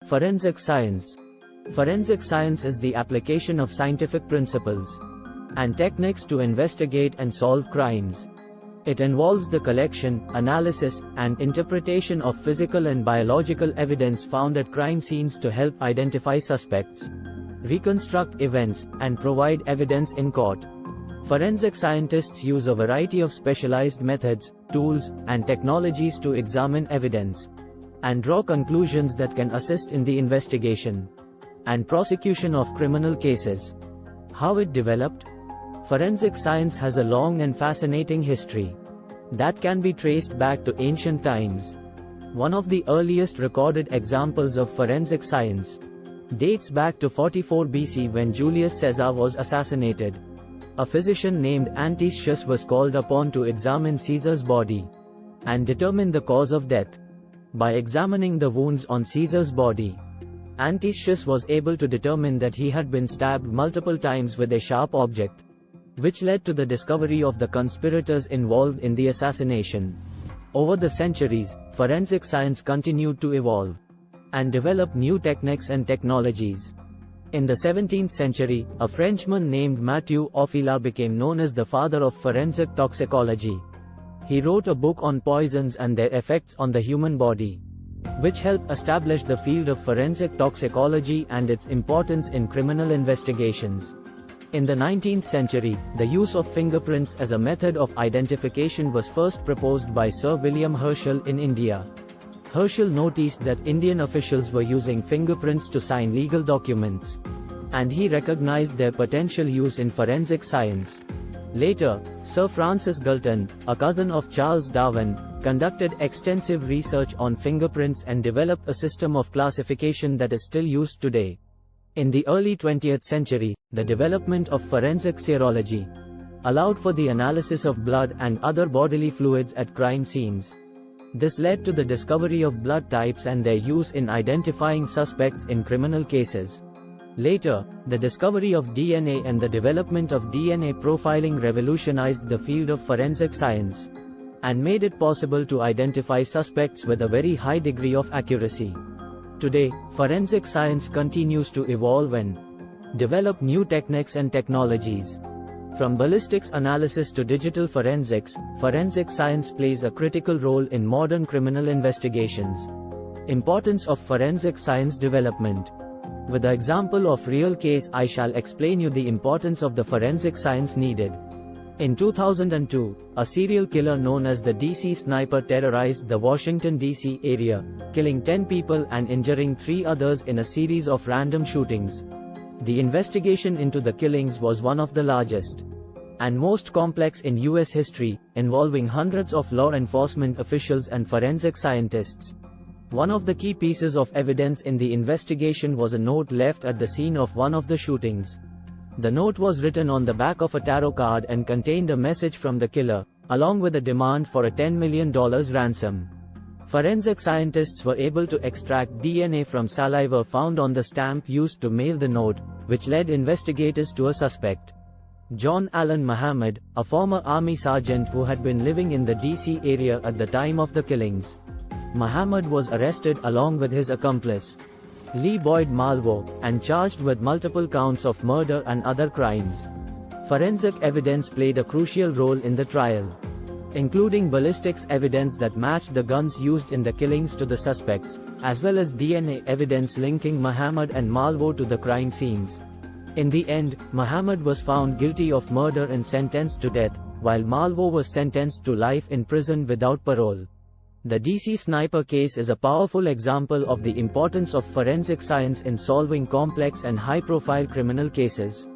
Forensic science. Forensic science is the application of scientific principles and techniques to investigate and solve crimes. It involves the collection, analysis, and interpretation of physical and biological evidence found at crime scenes to help identify suspects, reconstruct events, and provide evidence in court. Forensic scientists use a variety of specialized methods, tools, and technologies to examine evidence and draw conclusions that can assist in the investigation and prosecution of criminal cases. How it developed? Forensic science has a long and fascinating history that can be traced back to ancient times. One of the earliest recorded examples of forensic science dates back to 44 BC when Julius Caesar was assassinated. A physician named Anticius was called upon to examine Caesar's body and determine the cause of death. By examining the wounds on Caesar's body, Anticius was able to determine that he had been stabbed multiple times with a sharp object, which led to the discovery of the conspirators involved in the assassination. Over the centuries, forensic science continued to evolve and develop new techniques and technologies. In the 17th century, a Frenchman named Mathieu Aufila became known as the father of forensic toxicology. He wrote a book on poisons and their effects on the human body, which helped establish the field of forensic toxicology and its importance in criminal investigations. In the 19th century, the use of fingerprints as a method of identification was first proposed by Sir William Herschel in India. Herschel noticed that Indian officials were using fingerprints to sign legal documents, and he recognized their potential use in forensic science. Later, Sir Francis Galton, a cousin of Charles Darwin, conducted extensive research on fingerprints and developed a system of classification that is still used today. In the early 20th century, the development of forensic serology allowed for the analysis of blood and other bodily fluids at crime scenes. This led to the discovery of blood types and their use in identifying suspects in criminal cases. Later, the discovery of DNA and the development of DNA profiling revolutionized the field of forensic science and made it possible to identify suspects with a very high degree of accuracy. Today, forensic science continues to evolve and develop new techniques and technologies. From ballistics analysis to digital forensics, forensic science plays a critical role in modern criminal investigations. Importance of forensic science development. With the example of real case, I shall explain you the importance of the forensic science needed. In 2002, a serial killer known as the DC Sniper terrorized the Washington, D.C. area, killing 10 people and injuring 3 others in a series of random shootings. The investigation into the killings was one of the largest and most complex in U.S. history, involving hundreds of law enforcement officials and forensic scientists. One of the key pieces of evidence in the investigation was a note left at the scene of one of the shootings. The note was written on the back of a tarot card and contained a message from the killer, along with a demand for a $10 million ransom. Forensic scientists were able to extract DNA from saliva found on the stamp used to mail the note, which led investigators to a suspect. John Allen Muhammad, a former army sergeant who had been living in the DC area at the time of the killings. Muhammad was arrested along with his accomplice, Lee Boyd Malvo, and charged with multiple counts of murder and other crimes. Forensic evidence played a crucial role in the trial, including ballistics evidence that matched the guns used in the killings to the suspects, as well as DNA evidence linking Muhammad and Malvo to the crime scenes. In the end, Muhammad was found guilty of murder and sentenced to death, while Malvo was sentenced to life in prison without parole. The DC Sniper case is a powerful example of the importance of forensic science in solving complex and high-profile criminal cases.